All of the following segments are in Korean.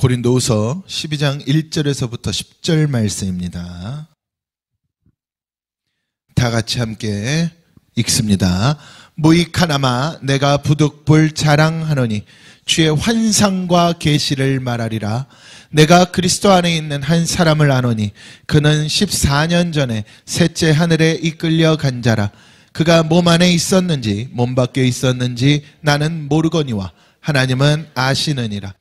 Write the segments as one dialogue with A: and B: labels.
A: 고린도후서 12장 1절에서부터 10절 말씀입니다. 다 같이 함께 읽습니다. 무익하나마 내가 부득불 자랑하노니 주의 환상과 계시를 말하리라. 내가 그리스도 안에 있는 한 사람을 아노니 그는 14년 전에 셋째 하늘에 이끌려 간 자라. 그가 몸 안에 있었는지 몸 밖에 있었는지 나는 모르거니와 하나님은 아시느니라.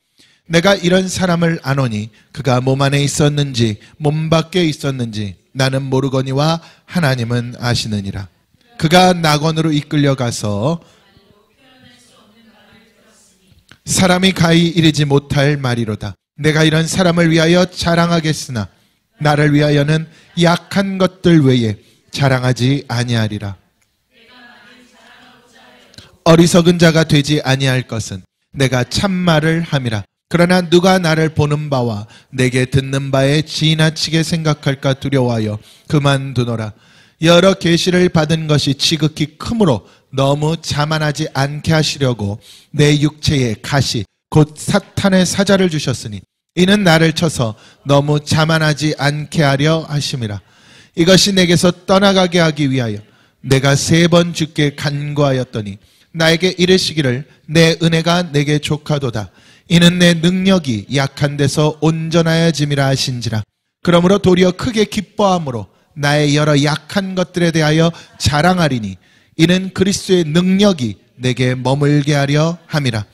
A: 내가 이런 사람을 아노니 그가 몸 안에 있었는지 몸 밖에 있었는지 나는 모르거니와 하나님은 아시느니라. 그가 낙원으로 이끌려가서 사람이 가히 이르지 못할 말이로다. 내가 이런 사람을 위하여 자랑하겠으나 나를 위하여는 약한 것들 외에 자랑하지 아니하리라. 어리석은 자가 되지 아니할 것은 내가 참말을 함이라. 그러나 누가 나를 보는 바와 내게 듣는 바에 지나치게 생각할까 두려워하여 그만두노라. 여러 계시를 받은 것이 지극히 크므로 너무 자만하지 않게 하시려고 내 육체에 가시 곧 사탄의 사자를 주셨으니 이는 나를 쳐서 너무 자만하지 않게 하려 하심이라. 이것이 내게서 떠나가게 하기 위하여 내가 3번 주께 간구하였더니 나에게 이르시기를 내 은혜가 내게 족하도다. 이는 내 능력이 약한 데서 온전하여짐이라 하신지라. 그러므로 도리어 크게 기뻐함으로 나의 여러 약한 것들에 대하여 자랑하리니 이는 그리스도의 능력이 내게 머물게 하려 함이라.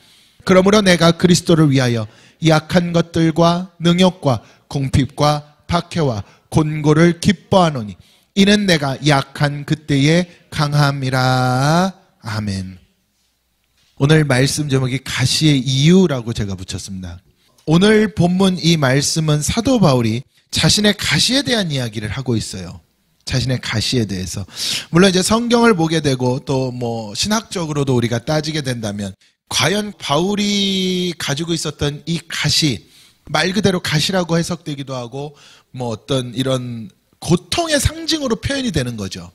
A: 그러므로 내가 그리스도를 위하여 약한 것들과 능욕과 궁핍과 박해와 곤고를 기뻐하노니 이는 내가 약한 그때에 강함이라. 아멘. 오늘 말씀 제목이 가시의 이유라고 제가 붙였습니다. 오늘 본문 이 말씀은 사도 바울이 자신의 가시에 대한 이야기를 하고 있어요. 자신의 가시에 대해서. 물론 이제 성경을 보게 되고 또 신학적으로도 우리가 따지게 된다면 과연 바울이 가지고 있었던 이 가시, 말 그대로 가시라고 해석되기도 하고 어떤 이런 고통의 상징으로 표현이 되는 거죠.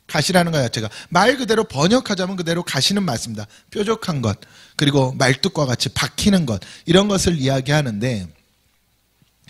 A: 가시라는 것 자체가 말 그대로 번역하자면 그대로 가시는 맞습니다. 뾰족한 것, 그리고 말뚝과 같이 박히는 것, 이런 것을 이야기하는데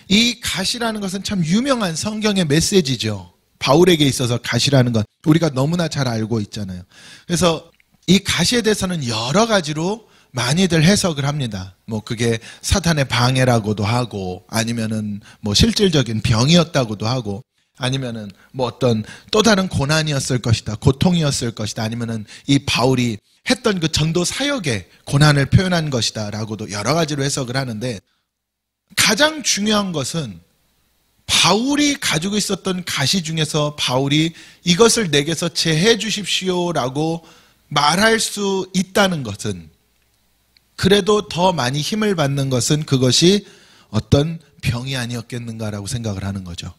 A: 이 가시라는 것은 참 유명한 성경의 메시지죠. 바울에게 있어서 가시라는 것 우리가 너무나 잘 알고 있잖아요. 그래서 이 가시에 대해서는 여러 가지로 많이들 해석을 합니다. 그게 사탄의 방해라고도 하고 아니면은 실질적인 병이었다고도 하고 아니면은 어떤 또 다른 고난이었을 것이다, 고통이었을 것이다, 아니면은 이 바울이 했던 그 전도 사역의 고난을 표현한 것이다 라고도 여러 가지로 해석을 하는데 가장 중요한 것은 바울이 가지고 있었던 가시 중에서 바울이 이것을 내게서 제해 주십시오 라고 말할 수 있다는 것은, 그래도 더 많이 힘을 받는 것은 그것이 어떤 병이 아니었겠는가라고 생각을 하는 거죠.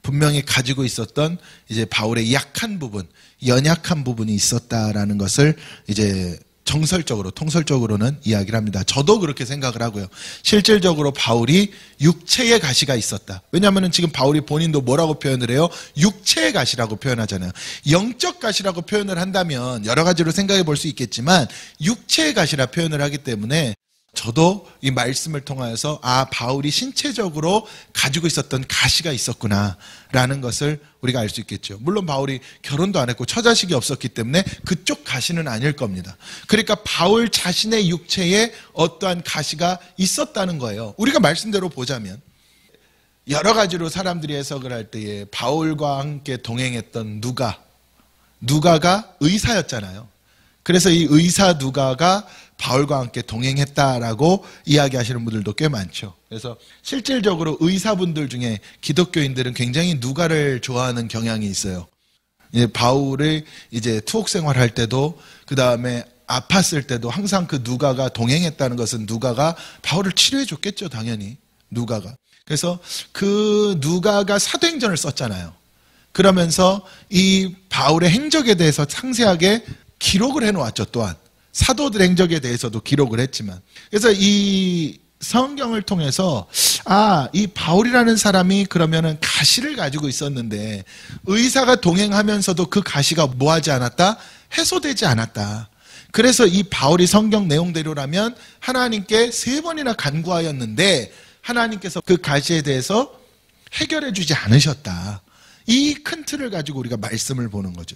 A: 분명히 가지고 있었던 이제 바울의 약한 부분, 연약한 부분이 있었다라는 것을 이제 정설적으로, 통설적으로는 이야기를 합니다. 저도 그렇게 생각을 하고요. 실질적으로 바울이 육체의 가시가 있었다. 왜냐하면 지금 바울이 본인도 뭐라고 표현을 해요? 육체의 가시라고 표현하잖아요. 영적 가시라고 표현을 한다면 여러 가지로 생각해 볼 수 있겠지만 육체의 가시라 표현을 하기 때문에 저도 이 말씀을 통하여서 바울이 신체적으로 가지고 있었던 가시가 있었구나 라는 것을 우리가 알 수 있겠죠. 물론 바울이 결혼도 안 했고 처자식이 없었기 때문에 그쪽 가시는 아닐 겁니다. 그러니까 바울 자신의 육체에 어떠한 가시가 있었다는 거예요. 우리가 말씀대로 보자면 여러 가지로 사람들이 해석을 할 때에 바울과 함께 동행했던 누가가 의사였잖아요. 그래서 이 의사 누가가 바울과 함께 동행했다라고 이야기하시는 분들도 꽤 많죠. 그래서 실질적으로 의사분들 중에 기독교인들은 굉장히 누가를 좋아하는 경향이 있어요. 바울을 이제 투옥 생활할 때도 그 다음에 아팠을 때도 항상 그 누가가 동행했다는 것은 누가가 바울을 치료해 줬겠죠, 당연히. 누가가. 그래서 그 누가가 사도행전을 썼잖아요. 그러면서 이 바울의 행적에 대해서 상세하게 기록을 해놓았죠. 또한 사도들 행적에 대해서도 기록을 했지만, 그래서 이 성경을 통해서 이 바울이라는 사람이 그러면은 가시를 가지고 있었는데 의사가 동행하면서도 그 가시가 뭐하지 않았다? 해소되지 않았다. 그래서 이 바울이 성경 내용대로라면 하나님께 3번이나 간구하였는데 하나님께서 그 가시에 대해서 해결해 주지 않으셨다. 이 큰 틀을 가지고 우리가 말씀을 보는 거죠.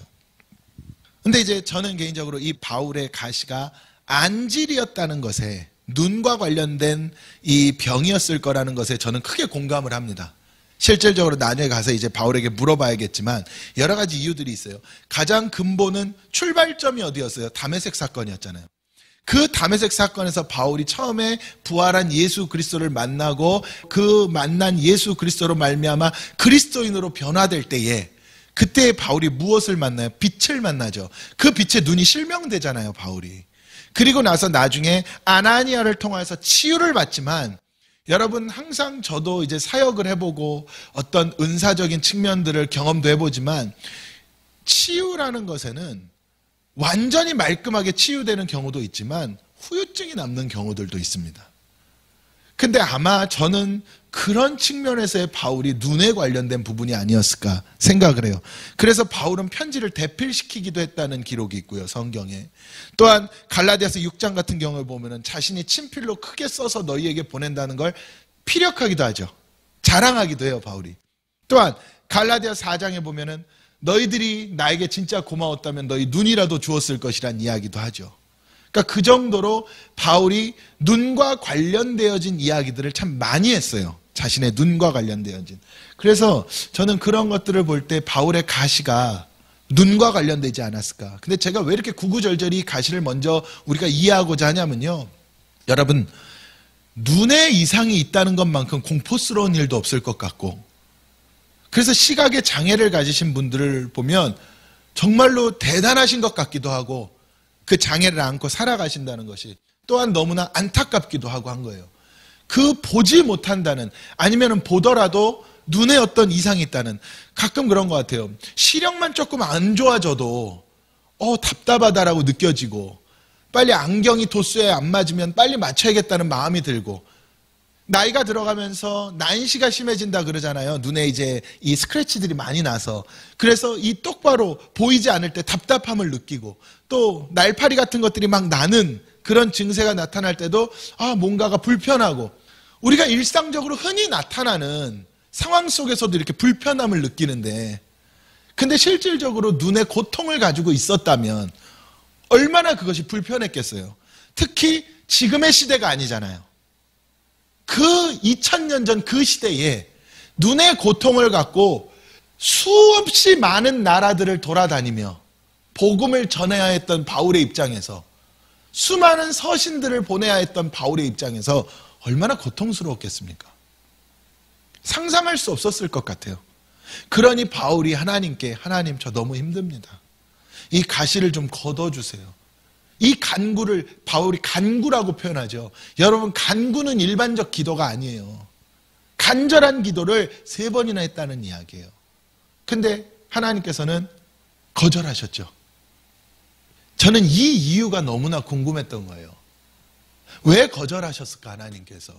A: 근데 이제 저는 개인적으로 이 바울의 가시가 안질이었다는 것에, 눈과 관련된 이 병이었을 거라는 것에 저는 크게 공감을 합니다. 실질적으로 나중에 가서 이제 바울에게 물어봐야겠지만 여러 가지 이유들이 있어요. 가장 근본은 출발점이 어디였어요? 다메섹 사건이었잖아요. 그 다메섹 사건에서 바울이 처음에 부활한 예수 그리스도를 만나고 그 만난 예수 그리스도로 말미암아 그리스도인으로 변화될 때에, 그때 바울이 무엇을 만나요? 빛을 만나죠. 그 빛에 눈이 실명되잖아요, 바울이. 그리고 나서 나중에 아나니아를 통해서 치유를 받지만, 여러분 항상 저도 이제 사역을 해보고 어떤 은사적인 측면들을 경험도 해보지만, 치유라는 것에는 완전히 말끔하게 치유되는 경우도 있지만 후유증이 남는 경우들도 있습니다. 근데 아마 저는 그런 측면에서의 바울이 눈에 관련된 부분이 아니었을까 생각을 해요. 그래서 바울은 편지를 대필시키기도 했다는 기록이 있고요, 성경에. 또한 갈라디아서 6장 같은 경우를 보면은 자신이 친필로 크게 써서 너희에게 보낸다는 걸 피력하기도 하죠. 자랑하기도 해요, 바울이. 또한 갈라디아 4장에 보면은 너희들이 나에게 진짜 고마웠다면 너희 눈이라도 주었을 것이란 이야기도 하죠. 그러니까 그 정도로 바울이 눈과 관련되어진 이야기들을 참 많이 했어요. 자신의 눈과 관련되어진. 그래서 저는 그런 것들을 볼 때 바울의 가시가 눈과 관련되지 않았을까. 근데 제가 왜 이렇게 구구절절히 가시를 먼저 우리가 이해하고자 하냐면요, 여러분, 눈에 이상이 있다는 것만큼 공포스러운 일도 없을 것 같고, 그래서 시각에 장애를 가지신 분들을 보면 정말로 대단하신 것 같기도 하고, 그 장애를 안고 살아가신다는 것이 또한 너무나 안타깝기도 하고 한 거예요. 그 보지 못한다는, 아니면 보더라도 눈에 어떤 이상이 있다는, 가끔 그런 것 같아요. 시력만 조금 안 좋아져도 답답하다라고 느껴지고, 빨리 안경이 도수에 안 맞으면 빨리 맞춰야겠다는 마음이 들고, 나이가 들어가면서 난시가 심해진다 그러잖아요. 눈에 이제 이 스크래치들이 많이 나서. 그래서 이 똑바로 보이지 않을 때 답답함을 느끼고, 또 날파리 같은 것들이 막 나는 그런 증세가 나타날 때도 뭔가가 불편하고, 우리가 일상적으로 흔히 나타나는 상황 속에서도 이렇게 불편함을 느끼는데, 근데 실질적으로 눈에 고통을 가지고 있었다면 얼마나 그것이 불편했겠어요. 특히 지금의 시대가 아니잖아요. 그 2000년 전 그 시대에 눈의 고통을 갖고 수없이 많은 나라들을 돌아다니며 복음을 전해야 했던 바울의 입장에서, 수많은 서신들을 보내야 했던 바울의 입장에서 얼마나 고통스러웠겠습니까? 상상할 수 없었을 것 같아요. 그러니 바울이 하나님께, 하나님 저 너무 힘듭니다. 이 가시를 좀 걷어주세요. 이 간구를 바울이 간구라고 표현하죠. 여러분, 간구는 일반적 기도가 아니에요. 간절한 기도를 3번이나 했다는 이야기예요. 근데 하나님께서는 거절하셨죠. 저는 이 이유가 너무나 궁금했던 거예요. 왜 거절하셨을까, 하나님께서?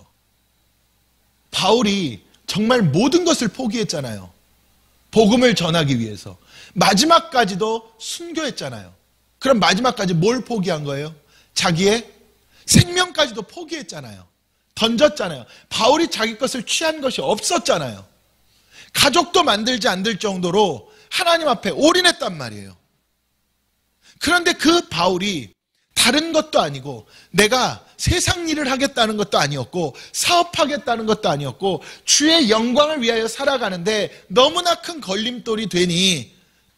A: 바울이 정말 모든 것을 포기했잖아요. 복음을 전하기 위해서. 마지막까지도 순교했잖아요. 그럼 마지막까지 뭘 포기한 거예요? 자기의 생명까지도 포기했잖아요. 던졌잖아요. 바울이 자기 것을 취한 것이 없었잖아요. 가족도 만들지 않을 정도로 하나님 앞에 올인했단 말이에요. 그런데 그 바울이 다른 것도 아니고, 내가 세상 일을 하겠다는 것도 아니었고, 사업하겠다는 것도 아니었고, 주의 영광을 위하여 살아가는데 너무나 큰 걸림돌이 되니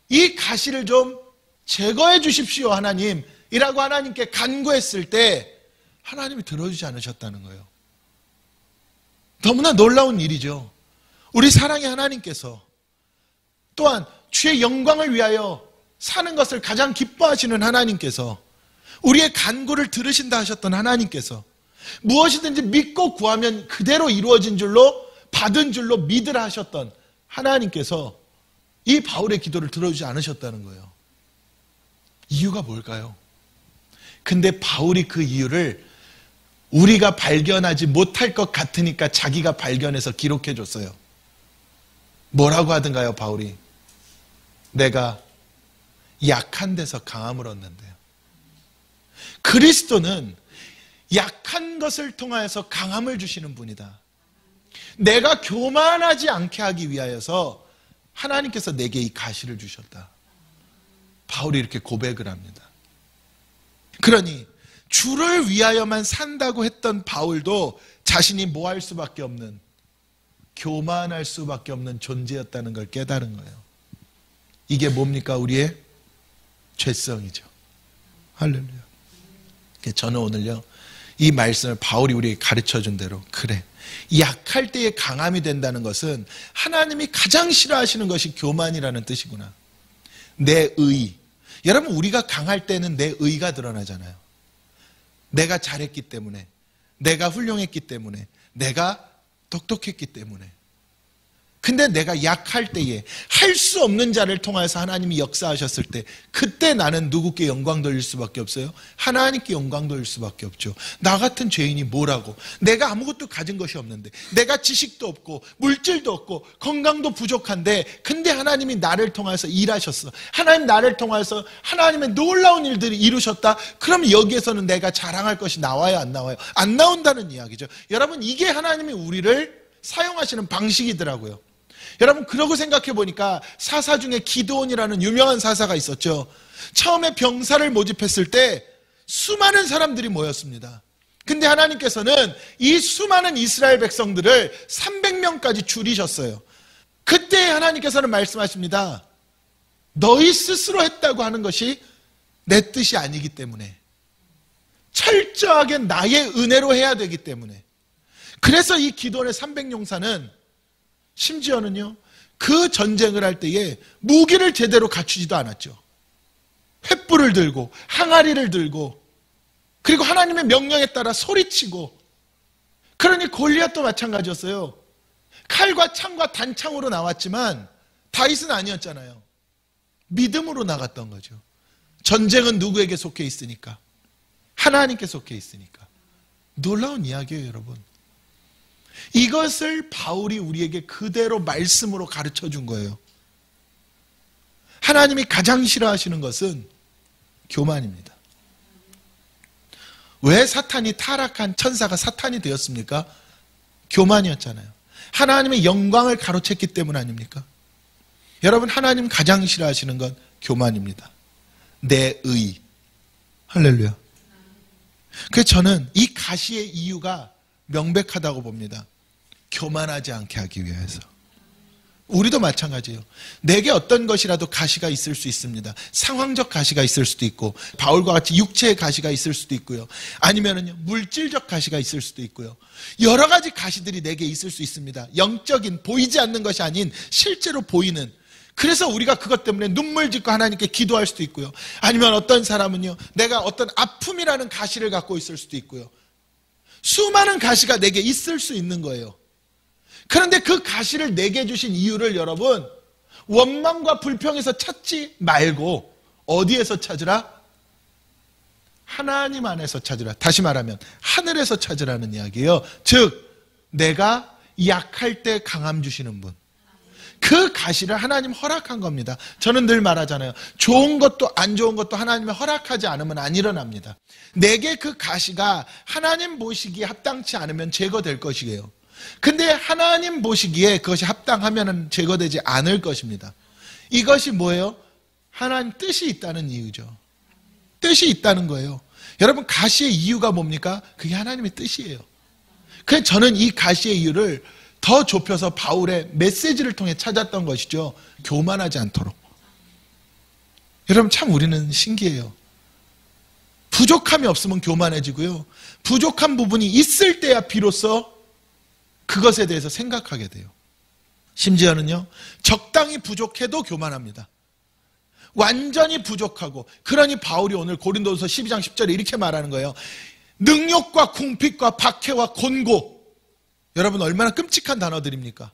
A: 이 가시를 좀 제거해 주십시오, 하나님 이라고 하나님께 간구했을 때 하나님이 들어주지 않으셨다는 거예요. 너무나 놀라운 일이죠. 우리 사랑의 하나님께서, 또한 주의 영광을 위하여 사는 것을 가장 기뻐하시는 하나님께서, 우리의 간구를 들으신다 하셨던 하나님께서, 무엇이든지 믿고 구하면 그대로 이루어진 줄로, 받은 줄로 믿으라 하셨던 하나님께서 이 바울의 기도를 들어주지 않으셨다는 거예요. 이유가 뭘까요? 근데 바울이 그 이유를 우리가 발견하지 못할 것 같으니까 자기가 발견해서 기록해 줬어요. 뭐라고 하던가요, 바울이? 내가 약한 데서 강함을 얻는데요. 그리스도는 약한 것을 통하여서 강함을 주시는 분이다. 내가 교만하지 않게 하기 위하여서 하나님께서 내게 이 가시를 주셨다. 바울이 이렇게 고백을 합니다. 그러니 주를 위하여만 산다고 했던 바울도 자신이 뭐 할 수밖에 없는, 교만할 수밖에 없는 존재였다는 걸 깨달은 거예요. 이게 뭡니까? 우리의 죄성이죠. 할렐루야. 저는 오늘요, 이 말씀을 바울이 우리에게 가르쳐준 대로, 그래, 약할 때에 강함이 된다는 것은 하나님이 가장 싫어하시는 것이 교만이라는 뜻이구나. 내 의. 여러분, 우리가 강할 때는 내 의가 드러나잖아요. 내가 잘했기 때문에, 내가 훌륭했기 때문에, 내가 똑똑했기 때문에. 근데 내가 약할 때에 할 수 없는 자를 통해서 하나님이 역사하셨을 때, 그때 나는 누구께 영광 돌릴 수밖에 없어요? 하나님께 영광 돌릴 수밖에 없죠. 나 같은 죄인이 뭐라고, 내가 아무것도 가진 것이 없는데, 내가 지식도 없고 물질도 없고 건강도 부족한데, 근데 하나님이 나를 통해서 일하셨어. 하나님 나를 통해서 하나님의 놀라운 일들을 이루셨다. 그럼 여기에서는 내가 자랑할 것이 나와요, 안 나와요? 안 나온다는 이야기죠. 여러분, 이게 하나님이 우리를 사용하시는 방식이더라고요. 여러분, 그러고 생각해 보니까 사사 중에 기드온이라는 유명한 사사가 있었죠. 처음에 병사를 모집했을 때 수많은 사람들이 모였습니다. 근데 하나님께서는 이 수많은 이스라엘 백성들을 300명까지 줄이셨어요. 그때 하나님께서는 말씀하십니다. 너희 스스로 했다고 하는 것이 내 뜻이 아니기 때문에, 철저하게 나의 은혜로 해야 되기 때문에. 그래서 이 기드온의 300용사는 심지어는요, 그 전쟁을 할 때에 무기를 제대로 갖추지도 않았죠. 횃불을 들고 항아리를 들고, 그리고 하나님의 명령에 따라 소리치고. 그러니 골리앗도 마찬가지였어요. 칼과 창과 단창으로 나왔지만 다윗은 아니었잖아요. 믿음으로 나갔던 거죠. 전쟁은 누구에게 속해 있으니까? 하나님께 속해 있으니까. 놀라운 이야기예요, 여러분. 이것을 바울이 우리에게 그대로 말씀으로 가르쳐 준 거예요. 하나님이 가장 싫어하시는 것은 교만입니다. 왜 사탄이, 타락한 천사가 사탄이 되었습니까? 교만이었잖아요. 하나님의 영광을 가로챘기 때문 아닙니까? 여러분, 하나님 가장 싫어하시는 건 교만입니다. 내 의. 할렐루야. 그래서 저는 이 가시의 이유가 명백하다고 봅니다. 교만하지 않게 하기 위해서. 우리도 마찬가지예요. 내게 어떤 것이라도 가시가 있을 수 있습니다. 상황적 가시가 있을 수도 있고, 바울과 같이 육체의 가시가 있을 수도 있고요. 아니면은요, 물질적 가시가 있을 수도 있고요. 여러 가지 가시들이 내게 있을 수 있습니다. 영적인, 보이지 않는 것이 아닌 실제로 보이는. 그래서 우리가 그것 때문에 눈물 짓고 하나님께 기도할 수도 있고요. 아니면 어떤 사람은요, 내가 어떤 아픔이라는 가시를 갖고 있을 수도 있고요. 수많은 가시가 내게 있을 수 있는 거예요. 그런데 그 가시를 내게 주신 이유를 여러분, 원망과 불평에서 찾지 말고 어디에서 찾으라? 하나님 안에서 찾으라. 다시 말하면 하늘에서 찾으라는 이야기예요. 즉, 내가 약할 때 강함 주시는 분, 그 가시를 하나님 허락한 겁니다. 저는 늘 말하잖아요. 좋은 것도 안 좋은 것도 하나님이 허락하지 않으면 안 일어납니다. 내게 그 가시가 하나님 보시기에 합당치 않으면 제거될 것이에요. 근데 하나님 보시기에 그것이 합당하면 제거되지 않을 것입니다. 이것이 뭐예요? 하나님 뜻이 있다는 이유죠. 뜻이 있다는 거예요. 여러분, 가시의 이유가 뭡니까? 그게 하나님의 뜻이에요. 그래서 저는 이 가시의 이유를 더 좁혀서 바울의 메시지를 통해 찾았던 것이죠. 교만하지 않도록. 여러분, 참 우리는 신기해요. 부족함이 없으면 교만해지고요, 부족한 부분이 있을 때야 비로소 그것에 대해서 생각하게 돼요. 심지어는요, 적당히 부족해도 교만합니다. 완전히 부족하고. 그러니 바울이 오늘 고린도서 12장 10절에 이렇게 말하는 거예요. 능욕과 궁핍과 박해와 곤고. 여러분, 얼마나 끔찍한 단어들입니까?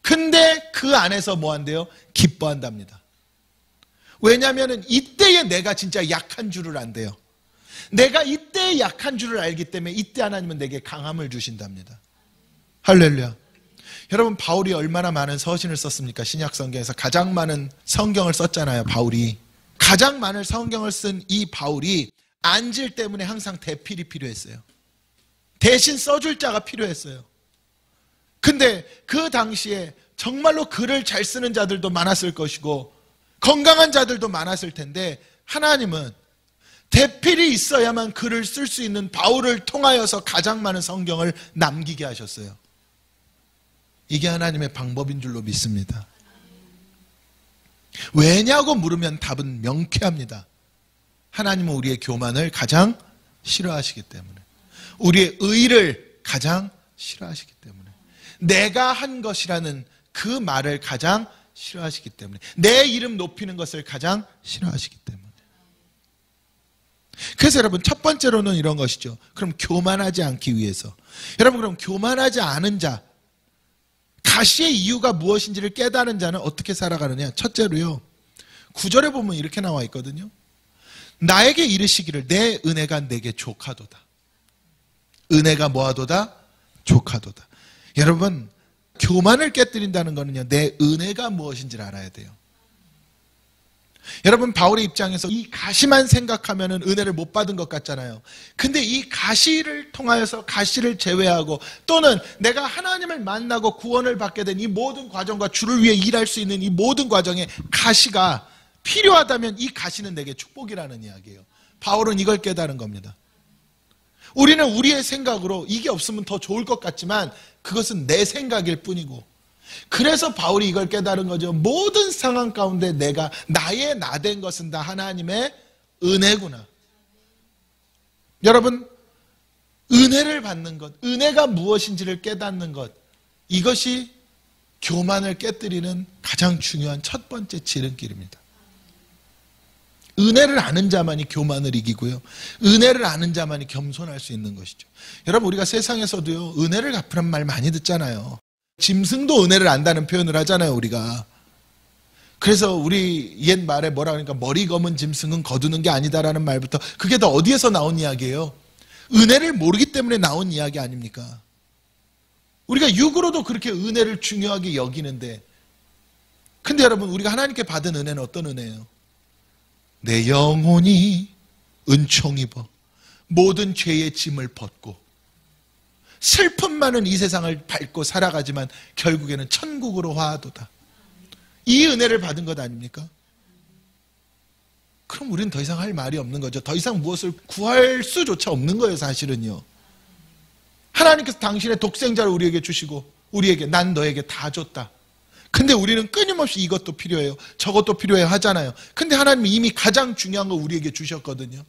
A: 근데 그 안에서 뭐 한대요? 기뻐한답니다. 왜냐하면 이때에 내가 진짜 약한 줄을 안대요. 내가 이때에 약한 줄을 알기 때문에 이때 하나님은 내게 강함을 주신답니다. 할렐루야. 여러분, 바울이 얼마나 많은 서신을 썼습니까? 신약 성경에서 가장 많은 성경을 썼잖아요, 바울이. 가장 많은 성경을 쓴 이 바울이 안질 때문에 항상 대필이 필요했어요. 대신 써줄 자가 필요했어요. 근데 그 당시에 정말로 글을 잘 쓰는 자들도 많았을 것이고 건강한 자들도 많았을 텐데 하나님은 대필이 있어야만 글을 쓸 수 있는 바울을 통하여서 가장 많은 성경을 남기게 하셨어요. 이게 하나님의 방법인 줄로 믿습니다. 왜냐고 물으면 답은 명쾌합니다. 하나님은 우리의 교만을 가장 싫어하시기 때문에, 우리의 의를 가장 싫어하시기 때문에, 내가 한 것이라는 그 말을 가장 싫어하시기 때문에, 내 이름 높이는 것을 가장 싫어하시기 때문에. 그래서 여러분, 첫 번째로는 이런 것이죠. 그럼 교만하지 않기 위해서, 여러분, 그럼 교만하지 않은 자, 가시의 이유가 무엇인지를 깨달은 자는 어떻게 살아가느냐? 첫째로요, 9절에 보면 이렇게 나와 있거든요. 나에게 이르시기를 내 은혜가 내게 족하도다. 은혜가 뭐하도다? 족하도다. 여러분, 교만을 깨뜨린다는 거는요, 내 은혜가 무엇인지를 알아야 돼요. 여러분, 바울의 입장에서 이 가시만 생각하면 은혜를 못 받은 것 같잖아요. 근데 이 가시를 통하여서, 가시를 제외하고, 또는 내가 하나님을 만나고 구원을 받게 된 이 모든 과정과 주를 위해 일할 수 있는 이 모든 과정에 가시가 필요하다면 이 가시는 내게 축복이라는 이야기예요. 바울은 이걸 깨달은 겁니다. 우리는 우리의 생각으로 이게 없으면 더 좋을 것 같지만 그것은 내 생각일 뿐이고, 그래서 바울이 이걸 깨달은 거죠. 모든 상황 가운데 내가 나의 나된 것은 다 하나님의 은혜구나. 여러분, 은혜를 받는 것, 은혜가 무엇인지를 깨닫는 것, 이것이 교만을 깨뜨리는 가장 중요한 첫 번째 지름길입니다. 은혜를 아는 자만이 교만을 이기고요, 은혜를 아는 자만이 겸손할 수 있는 것이죠. 여러분, 우리가 세상에서도요, 은혜를 갚으란 말 많이 듣잖아요. 짐승도 은혜를 안다는 표현을 하잖아요, 우리가. 그래서 우리 옛 말에 뭐라 그러니까 머리 검은 짐승은 거두는 게 아니다라는 말부터, 그게 다 어디에서 나온 이야기예요? 은혜를 모르기 때문에 나온 이야기 아닙니까? 우리가 육으로도 그렇게 은혜를 중요하게 여기는데, 근데 여러분, 우리가 하나님께 받은 은혜는 어떤 은혜예요? 내 영혼이 은총 입어 모든 죄의 짐을 벗고 슬픔 많은 이 세상을 밟고 살아가지만 결국에는 천국으로 화하도다. 이 은혜를 받은 것 아닙니까? 그럼 우리는 더 이상 할 말이 없는 거죠. 더 이상 무엇을 구할 수조차 없는 거예요, 사실은요. 하나님께서 당신의 독생자를 우리에게 주시고 우리에게 난 너에게 다 줬다. 근데 우리는 끊임없이 이것도 필요해요, 저것도 필요해요 하잖아요. 근데 하나님이 이미 가장 중요한 거 우리에게 주셨거든요.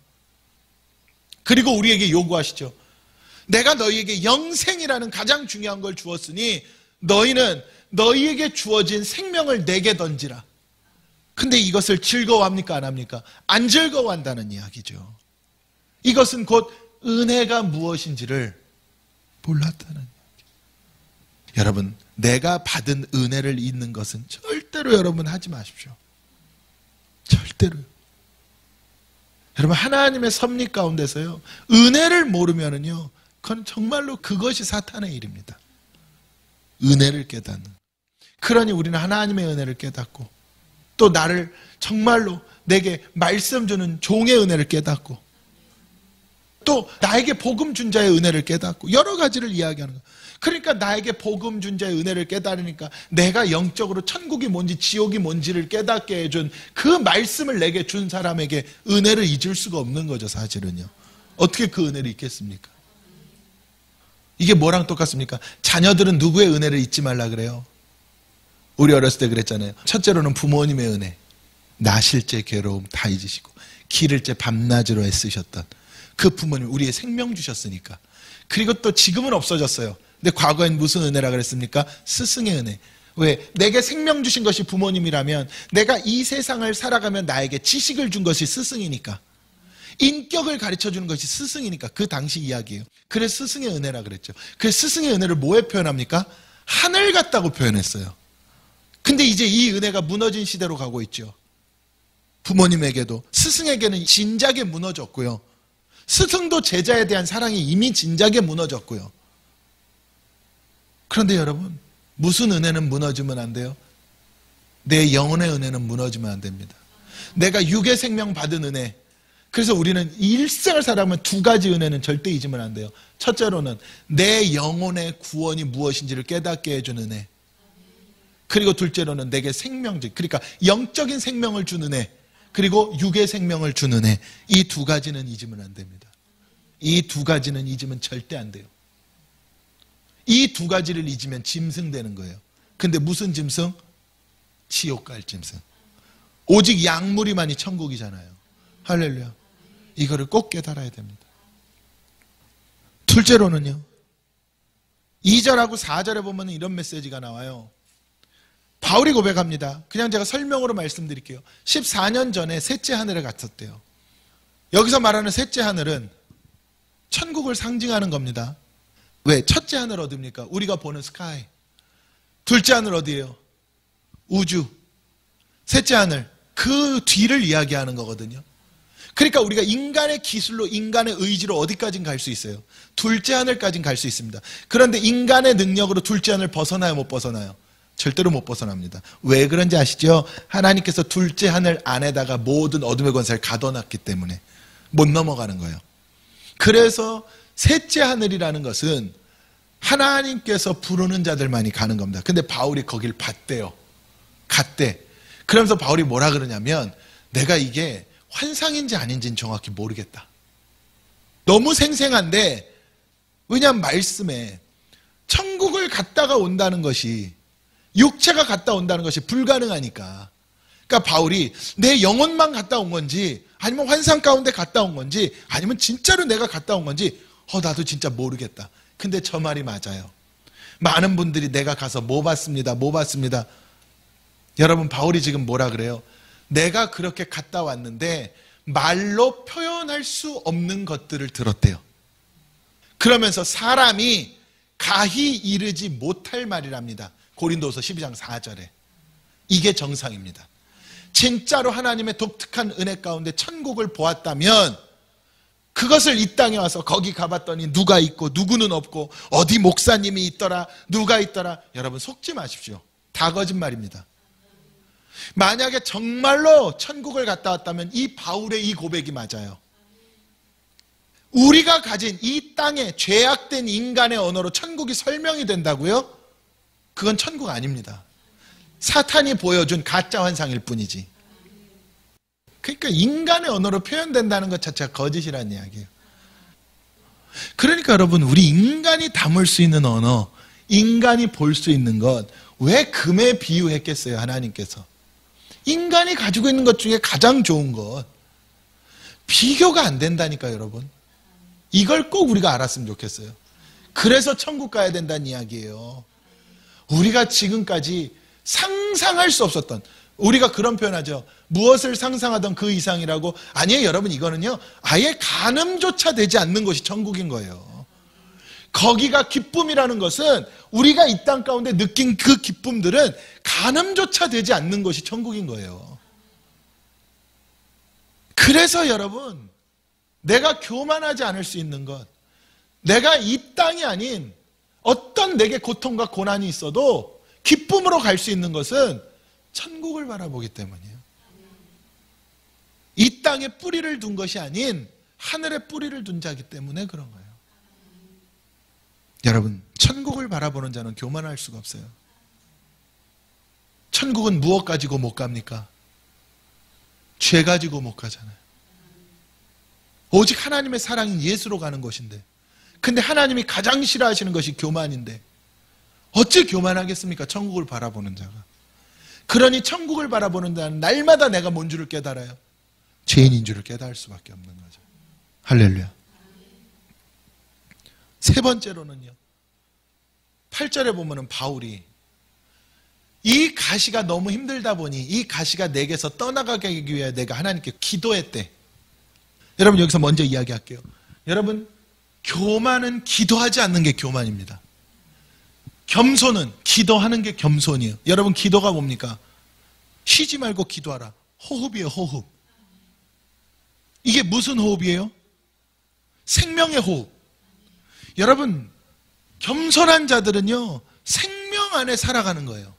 A: 그리고 우리에게 요구하시죠. 내가 너희에게 영생이라는 가장 중요한 걸 주었으니 너희는 너희에게 주어진 생명을 내게 던지라. 근데 이것을 즐거워합니까, 안 합니까? 안 즐거워한다는 이야기죠. 이것은 곧 은혜가 무엇인지를 몰랐다는 이야기. 여러분, 내가 받은 은혜를 잊는 것은 절대로 여러분 하지 마십시오. 절대로요. 여러분, 하나님의 섭리 가운데서요, 은혜를 모르면은요, 그건 정말로 그것이 사탄의 일입니다. 은혜를 깨닫는. 그러니 우리는 하나님의 은혜를 깨닫고, 또 나를 정말로 내게 말씀 주는 종의 은혜를 깨닫고, 또 나에게 복음 준 자의 은혜를 깨닫고, 여러 가지를 이야기하는 거예요. 그러니까 나에게 복음 준 자의 은혜를 깨달으니까 내가 영적으로 천국이 뭔지 지옥이 뭔지를 깨닫게 해준 그 말씀을 내게 준 사람에게 은혜를 잊을 수가 없는 거죠, 사실은요. 어떻게 그 은혜를 잊겠습니까? 이게 뭐랑 똑같습니까? 자녀들은 누구의 은혜를 잊지 말라 그래요? 우리 어렸을 때 그랬잖아요. 첫째로는 부모님의 은혜, 나실제 괴로움 다 잊으시고, 기를제 밤낮으로 애쓰셨던 그 부모님, 우리의 생명 주셨으니까. 그리고 또 지금은 없어졌어요. 근데 과거엔 무슨 은혜라 그랬습니까? 스승의 은혜. 왜? 내게 생명 주신 것이 부모님이라면 내가 이 세상을 살아가면 나에게 지식을 준 것이 스승이니까, 인격을 가르쳐주는 것이 스승이니까, 그 당시 이야기예요. 그래서 스승의 은혜라 그랬죠. 그래서 스승의 은혜를 뭐에 표현합니까? 하늘 같다고 표현했어요. 근데 이제 이 은혜가 무너진 시대로 가고 있죠. 부모님에게도, 스승에게는 진작에 무너졌고요, 스승도 제자에 대한 사랑이 이미 진작에 무너졌고요. 그런데 여러분, 무슨 은혜는 무너지면 안 돼요? 내 영혼의 은혜는 무너지면 안 됩니다. 내가 육의 생명 받은 은혜, 그래서 우리는 일생을 살아가면 두 가지 은혜는 절대 잊으면 안 돼요. 첫째로는 내 영혼의 구원이 무엇인지를 깨닫게 해주는 은혜. 그리고 둘째로는 내게 생명적, 그러니까 영적인 생명을 주는 은혜, 그리고 육의 생명을 주는 은혜. 이 두 가지는 잊으면 안 됩니다. 이 두 가지는 잊으면 절대 안 돼요. 이 두 가지를 잊으면 짐승되는 거예요. 근데 무슨 짐승? 지옥 갈 짐승. 오직 약물이만이 천국이잖아요. 할렐루야. 이거를 꼭 깨달아야 됩니다. 둘째로는요, 2절하고 4절에 보면 이런 메시지가 나와요. 바울이 고백합니다. 그냥 제가 설명으로 말씀드릴게요. 14년 전에 셋째 하늘에 갔었대요. 여기서 말하는 셋째 하늘은 천국을 상징하는 겁니다. 왜? 첫째 하늘 어디입니까? 우리가 보는 스카이. 둘째 하늘 어디예요? 우주. 셋째 하늘, 그 뒤를 이야기하는 거거든요. 그러니까 우리가 인간의 기술로, 인간의 의지로 어디까진 갈 수 있어요? 둘째 하늘까진 갈 수 있습니다. 그런데 인간의 능력으로 둘째 하늘 벗어나요, 못 벗어나요? 절대로 못 벗어납니다. 왜 그런지 아시죠? 하나님께서 둘째 하늘 안에다가 모든 어둠의 권세를 가둬놨기 때문에 못 넘어가는 거예요. 그래서 셋째 하늘이라는 것은 하나님께서 부르는 자들만이 가는 겁니다. 근데 바울이 거길 봤대요. 갔대. 그러면서 바울이 뭐라 그러냐면, 내가 이게 환상인지 아닌지는 정확히 모르겠다. 너무 생생한데, 왜냐하면 말씀에 천국을 갔다가 온다는 것이, 육체가 갔다 온다는 것이 불가능하니까. 그러니까 바울이 내 영혼만 갔다 온 건지, 아니면 환상 가운데 갔다 온 건지, 아니면 진짜로 내가 갔다 온 건지 나도 진짜 모르겠다. 근데 저 말이 맞아요. 많은 분들이 내가 가서 뭐 봤습니다, 뭐 봤습니다. 여러분, 바울이 지금 뭐라 그래요? 내가 그렇게 갔다 왔는데 말로 표현할 수 없는 것들을 들었대요. 그러면서 사람이 가히 이르지 못할 말이랍니다. 고린도서 12장 4절에. 이게 정상입니다. 진짜로 하나님의 독특한 은혜 가운데 천국을 보았다면, 그것을 이 땅에 와서 거기 가봤더니 누가 있고 누구는 없고, 어디 목사님이 있더라, 누가 있더라. 여러분, 속지 마십시오. 다 거짓말입니다. 만약에 정말로 천국을 갔다 왔다면 이 바울의 이 고백이 맞아요. 우리가 가진 이 땅에 죄악된 인간의 언어로 천국이 설명이 된다고요? 그건 천국 아닙니다. 사탄이 보여준 가짜 환상일 뿐이지. 그러니까 인간의 언어로 표현된다는 것 자체가 거짓이라는 이야기예요. 그러니까 여러분, 우리 인간이 담을 수 있는 언어, 인간이 볼 수 있는 것, 왜 금에 비유했겠어요, 하나님께서? 인간이 가지고 있는 것 중에 가장 좋은 것, 비교가 안 된다니까, 여러분. 이걸 꼭 우리가 알았으면 좋겠어요. 그래서 천국 가야 된다는 이야기예요. 우리가 지금까지 상상할 수 없었던, 우리가 그런 표현하죠. 무엇을 상상하던 그 이상이라고. 아니에요, 여러분. 이거는요, 아예 가늠조차 되지 않는 것이 천국인 거예요. 거기가 기쁨이라는 것은, 우리가 이 땅 가운데 느낀 그 기쁨들은 가늠조차 되지 않는 것이 천국인 거예요. 그래서 여러분, 내가 교만하지 않을 수 있는 것, 내가 이 땅이 아닌 어떤 내게 고통과 고난이 있어도 기쁨으로 갈 수 있는 것은 천국을 바라보기 때문이에요. 이 땅에 뿌리를 둔 것이 아닌 하늘에 뿌리를 둔 자이기 때문에 그런 거예요. 여러분, 천국을 바라보는 자는 교만할 수가 없어요. 천국은 무엇 가지고 못 갑니까? 죄 가지고 못 가잖아요. 오직 하나님의 사랑인 예수로 가는 것인데, 근데 하나님이 가장 싫어하시는 것이 교만인데 어찌 교만하겠습니까? 천국을 바라보는 자가. 그러니 천국을 바라보는 자는 날마다 내가 뭔 줄을 깨달아요? 죄인인 줄을 깨달을 수밖에 없는 거죠. 할렐루야. 세 번째로는요, 8절에 보면은 바울이 이 가시가 너무 힘들다 보니 이 가시가 내게서 떠나가게 하기 위해 내가 하나님께 기도했대. 여러분, 여기서 먼저 이야기할게요. 여러분, 교만은 기도하지 않는 게 교만입니다. 겸손은 기도하는 게 겸손이에요. 여러분, 기도가 뭡니까? 쉬지 말고 기도하라. 호흡이에요, 호흡. 이게 무슨 호흡이에요? 생명의 호흡. 여러분, 겸손한 자들은요, 생명 안에 살아가는 거예요.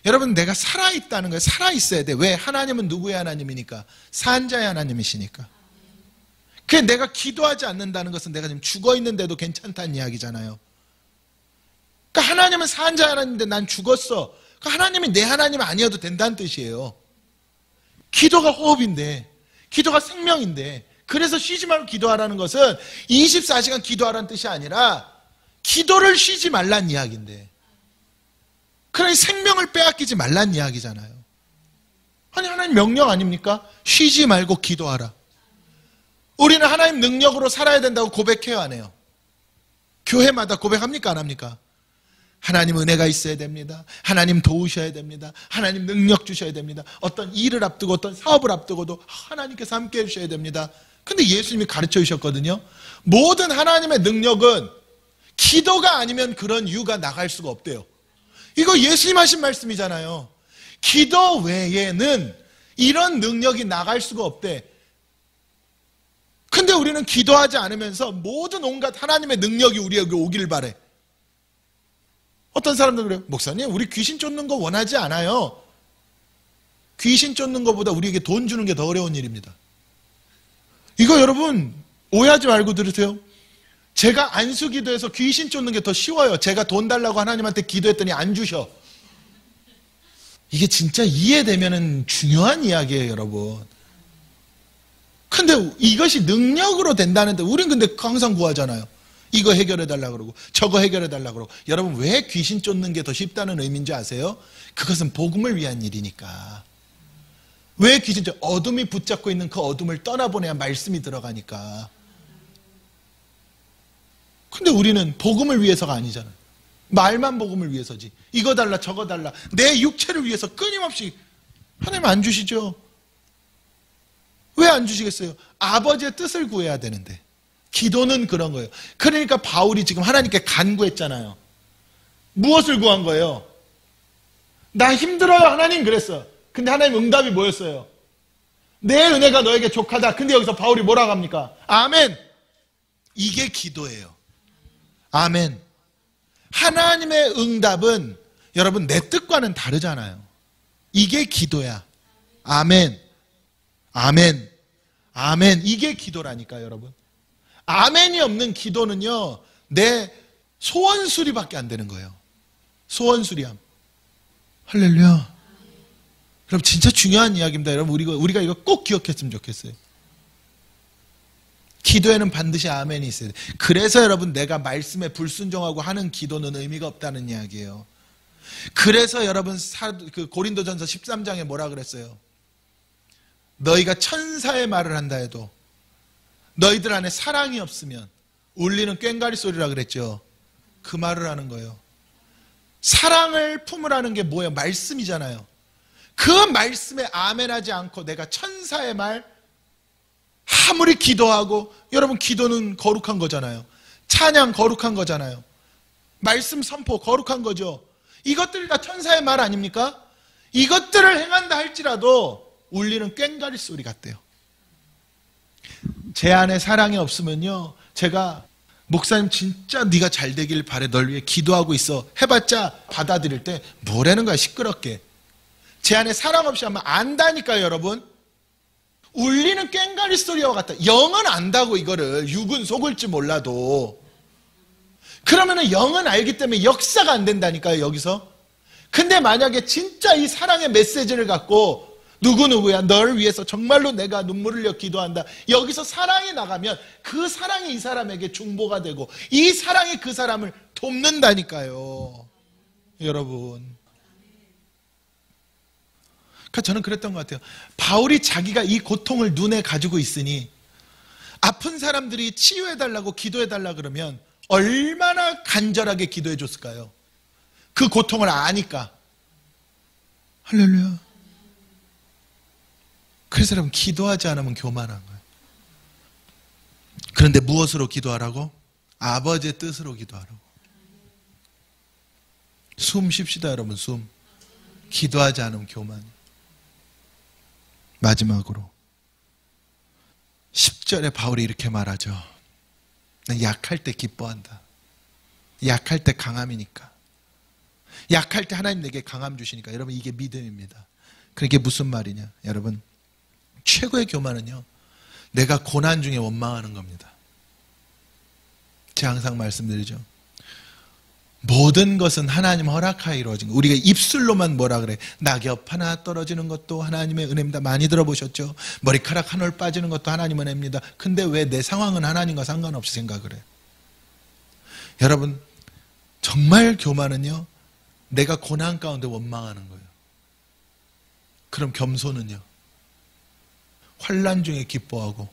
A: 여러분, 내가 살아있다는 거예요. 살아있어야 돼. 왜? 하나님은 누구의 하나님이니까? 산자의 하나님이시니까. 그게 내가 기도하지 않는다는 것은 내가 지금 죽어 있는데도 괜찮다는 이야기잖아요. 그러니까 하나님은 산자 하나님인데 난 죽었어. 그러니까 하나님이 내 하나님 아니어도 된다는 뜻이에요. 기도가 호흡인데, 기도가 생명인데, 그래서 쉬지 말고 기도하라는 것은 24시간 기도하라는 뜻이 아니라 기도를 쉬지 말란 이야기인데, 그러니 생명을 빼앗기지 말란 이야기잖아요. 아니 하나님 명령 아닙니까? 쉬지 말고 기도하라. 우리는 하나님 능력으로 살아야 된다고 고백해요, 안 해요? 교회마다 고백합니까, 안 합니까? 하나님 은혜가 있어야 됩니다. 하나님 도우셔야 됩니다. 하나님 능력 주셔야 됩니다. 어떤 일을 앞두고 어떤 사업을 앞두고도 하나님께서 함께 해주셔야 됩니다. 근데 예수님이 가르쳐 주셨거든요. 모든 하나님의 능력은 기도가 아니면 그런 유가 나갈 수가 없대요. 이거 예수님 하신 말씀이잖아요. 기도 외에는 이런 능력이 나갈 수가 없대. 근데 우리는 기도하지 않으면서 모든 온갖 하나님의 능력이 우리에게 오기를 바래. 어떤 사람들은 그래요. 목사님, 우리 귀신 쫓는 거 원하지 않아요. 귀신 쫓는 것보다 우리에게 돈 주는 게 더 어려운 일입니다. 이거 여러분 오해하지 말고 들으세요. 제가 안수 기도해서 귀신 쫓는 게 더 쉬워요. 제가 돈 달라고 하나님한테 기도했더니 안 주셔. 이게 진짜 이해되면은 중요한 이야기예요, 여러분. 근데 이것이 능력으로 된다는데 우린 근데 항상 구하잖아요. 이거 해결해달라고 그러고 저거 해결해달라고 그러고. 여러분 왜 귀신 쫓는 게 더 쉽다는 의미인지 아세요? 그것은 복음을 위한 일이니까. 왜 귀신 쫓? 어둠이 붙잡고 있는 그 어둠을 떠나보내야 말씀이 들어가니까. 근데 우리는 복음을 위해서가 아니잖아요. 말만 복음을 위해서지. 이거 달라 저거 달라 내 육체를 위해서 끊임없이. 하나님 안 주시죠? 왜 안 주시겠어요? 아버지의 뜻을 구해야 되는데. 기도는 그런 거예요. 그러니까 바울이 지금 하나님께 간구했잖아요. 무엇을 구한 거예요? 나 힘들어요 하나님 그랬어. 근데 하나님 응답이 뭐였어요? 내 은혜가 너에게 족하다. 근데 여기서 바울이 뭐라고 합니까? 아멘. 이게 기도예요. 아멘. 하나님의 응답은 여러분 내 뜻과는 다르잖아요. 이게 기도야. 아멘. 아멘. 아멘. 이게 기도라니까요, 여러분. 아멘이 없는 기도는요, 내 소원수리밖에 안 되는 거예요. 소원수리함. 할렐루야. 여러분 진짜 중요한 이야기입니다. 여러분 우리가 이거 꼭 기억했으면 좋겠어요. 기도에는 반드시 아멘이 있어야 돼. 그래서 여러분 내가 말씀에 불순종하고 하는 기도는 의미가 없다는 이야기예요. 그래서 여러분 그 고린도전서 13장에 뭐라 그랬어요? 너희가 천사의 말을 한다 해도 너희들 안에 사랑이 없으면 울리는 꽹과리 소리라 그랬죠. 그 말을 하는 거예요. 사랑을 품으라는 게 뭐예요? 말씀이잖아요. 그 말씀에 아멘하지 않고 내가 천사의 말 아무리 기도하고, 여러분 기도는 거룩한 거잖아요. 찬양 거룩한 거잖아요. 말씀 선포 거룩한 거죠. 이것들 다 천사의 말 아닙니까? 이것들을 행한다 할지라도 울리는 꽹과리 소리 같대요. 제 안에 사랑이 없으면요, 제가 목사님 진짜 네가 잘 되길 바래, 널 위해 기도하고 있어 해봤자 받아들일 때 뭐라는 거야, 시끄럽게. 제 안에 사랑 없이 하면 안다니까요, 여러분. 울리는 꽹과리 소리와 같다. 영은 안다고, 이거를. 육은 속을지 몰라도. 그러면은 영은 알기 때문에 역사가 안 된다니까요, 여기서. 근데 만약에 진짜 이 사랑의 메시지를 갖고 누구누구야 널 위해서 정말로 내가 눈물을 흘려 기도한다, 여기서 사랑이 나가면 그 사랑이 이 사람에게 중보가 되고 이 사랑이 그 사람을 돕는다니까요, 여러분. 그러니까 저는 그랬던 것 같아요. 바울이 자기가 이 고통을 눈에 가지고 있으니 아픈 사람들이 치유해달라고 기도해달라 그러면 얼마나 간절하게 기도해 줬을까요? 그 고통을 아니까. 할렐루야. 그래서 여러분 기도하지 않으면 교만한 거예요. 그런데 무엇으로 기도하라고? 아버지의 뜻으로 기도하라고. 숨 쉽시다 여러분. 숨. 기도하지 않으면 교만이에요. 마지막으로 10절에 바울이 이렇게 말하죠. 난 약할 때 기뻐한다. 약할 때 강함이니까. 약할 때 하나님 내게 강함 주시니까. 여러분 이게 믿음입니다. 그게 무슨 말이냐, 여러분. 최고의 교만은요, 내가 고난 중에 원망하는 겁니다. 제가 항상 말씀드리죠. 모든 것은 하나님 허락하에 이루어진 거. 우리가 입술로만 뭐라 그래? 낙엽 하나 떨어지는 것도 하나님의 은혜입니다. 많이 들어보셨죠? 머리카락 한 올 빠지는 것도 하나님의 은혜입니다. 근데 왜 내 상황은 하나님과 상관없이 생각을 해요? 여러분, 정말 교만은요, 내가 고난 가운데 원망하는 거예요. 그럼 겸손은요, 환난 중에 기뻐하고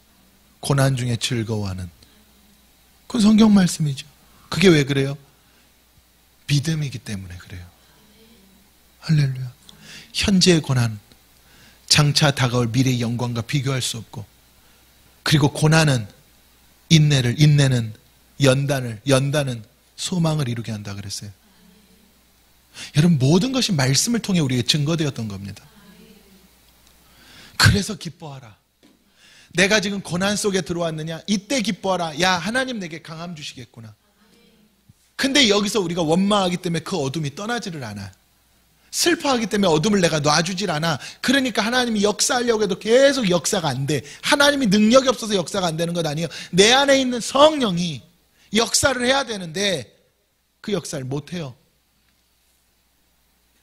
A: 고난 중에 즐거워하는, 그건 성경 말씀이죠. 그게 왜 그래요? 믿음이기 때문에 그래요. 할렐루야. 현재의 고난, 장차 다가올 미래의 영광과 비교할 수 없고, 그리고 고난은 인내는 연단은 소망을 이루게 한다 그랬어요. 여러분, 모든 것이 말씀을 통해 우리에게 증거되었던 겁니다. 그래서 기뻐하라. 내가 지금 고난 속에 들어왔느냐? 이때 기뻐하라. 야, 하나님 내게 강함 주시겠구나. 근데 여기서 우리가 원망하기 때문에 그 어둠이 떠나지를 않아요. 슬퍼하기 때문에 어둠을 내가 놔주질 않아. 그러니까 하나님이 역사하려고 해도 계속 역사가 안 돼. 하나님이 능력이 없어서 역사가 안 되는 것 아니에요. 내 안에 있는 성령이 역사를 해야 되는데 그 역사를 못해요.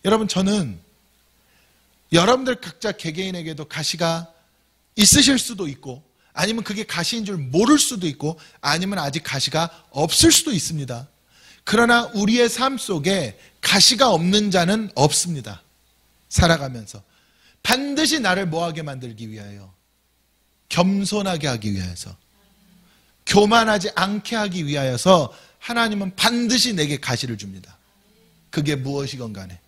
A: 여러분, 저는 여러분들 각자 개개인에게도 가시가 있으실 수도 있고, 아니면 그게 가시인 줄 모를 수도 있고, 아니면 아직 가시가 없을 수도 있습니다. 그러나 우리의 삶 속에 가시가 없는 자는 없습니다. 살아가면서 반드시 나를 뭐하게 만들기 위하여? 겸손하게 하기 위해서, 교만하지 않게 하기 위하여서 하나님은 반드시 내게 가시를 줍니다. 그게 무엇이건 간에.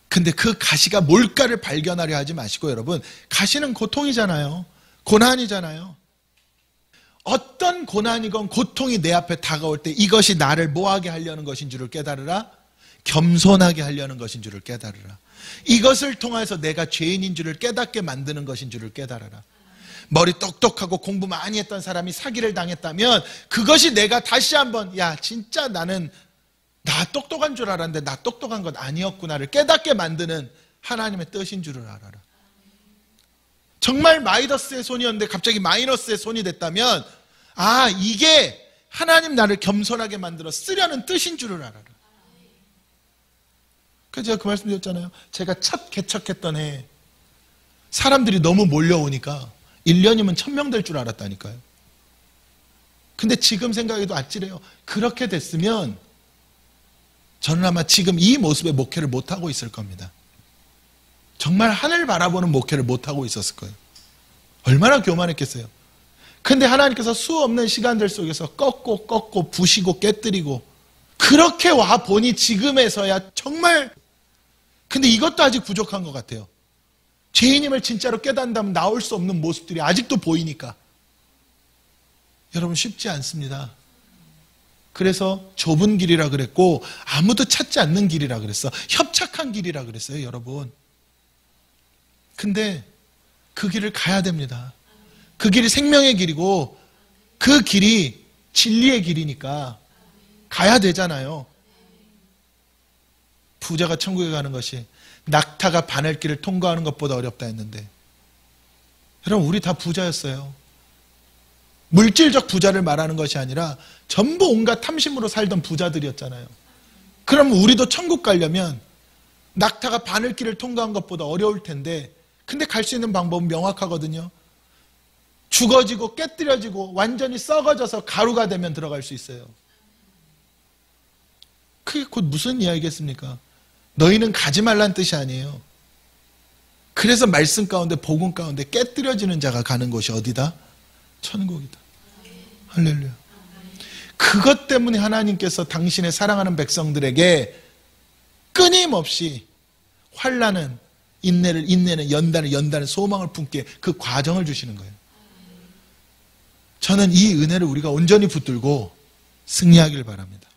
A: 근데 그 가시가 뭘까를 발견하려 하지 마시고, 여러분, 가시는 고통이잖아요. 고난이잖아요. 어떤 고난이건 고통이 내 앞에 다가올 때 이것이 나를 뭐하게 하려는 것인 줄을 깨달으라. 겸손하게 하려는 것인 줄을 깨달으라. 이것을 통해서 내가 죄인인 줄을 깨닫게 만드는 것인 줄을 깨달아라. 머리 똑똑하고 공부 많이 했던 사람이 사기를 당했다면 그것이 내가 다시 한번, 야, 진짜 나는 나 똑똑한 줄 알았는데 나 똑똑한 건 아니었구나를 깨닫게 만드는 하나님의 뜻인 줄을 알아라. 정말 마이너스의 손이었는데 갑자기 마이너스의 손이 됐다면, 아, 이게 하나님 나를 겸손하게 만들어 쓰려는 뜻인 줄을 알아라. 그래서 제가 그 말씀 드렸잖아요. 제가 첫 개척했던 해 사람들이 너무 몰려오니까 1년이면 1000명 될 줄 알았다니까요. 근데 지금 생각해도 아찔해요. 그렇게 됐으면 저는 아마 지금 이 모습의 목회를 못하고 있을 겁니다. 정말 하늘 바라보는 목회를 못하고 있었을 거예요. 얼마나 교만했겠어요. 근데 하나님께서 수없는 시간들 속에서 꺾고 부시고 깨뜨리고 그렇게 와 보니 지금에서야 정말, 근데 이것도 아직 부족한 것 같아요. 죄인임을 진짜로 깨닫는다면 나올 수 없는 모습들이 아직도 보이니까. 여러분, 쉽지 않습니다. 그래서 좁은 길이라 그랬고 아무도 찾지 않는 길이라 그랬어. 협착한 길이라 그랬어요, 여러분. 근데 그 길을 가야 됩니다. 그 길이 생명의 길이고 그 길이 진리의 길이니까 가야 되잖아요. 부자가 천국에 가는 것이 낙타가 바늘길을 통과하는 것보다 어렵다 했는데, 여러분, 우리 다 부자였어요. 물질적 부자를 말하는 것이 아니라 전부 온갖 탐심으로 살던 부자들이었잖아요. 그럼 우리도 천국 가려면 낙타가 바늘길을 통과한 것보다 어려울 텐데, 근데 갈 수 있는 방법은 명확하거든요. 죽어지고 깨뜨려지고 완전히 썩어져서 가루가 되면 들어갈 수 있어요. 그게 곧 무슨 이야기겠습니까? 너희는 가지 말란 뜻이 아니에요. 그래서 말씀 가운데 복음 가운데 깨뜨려지는 자가 가는 곳이 어디다? 천국이다. 할렐루야. 그것 때문에 하나님께서 당신의 사랑하는 백성들에게 끊임없이 환난은 인내는 연단을 소망을 품게 그 과정을 주시는 거예요. 저는 이 은혜를 우리가 온전히 붙들고 승리하길 바랍니다.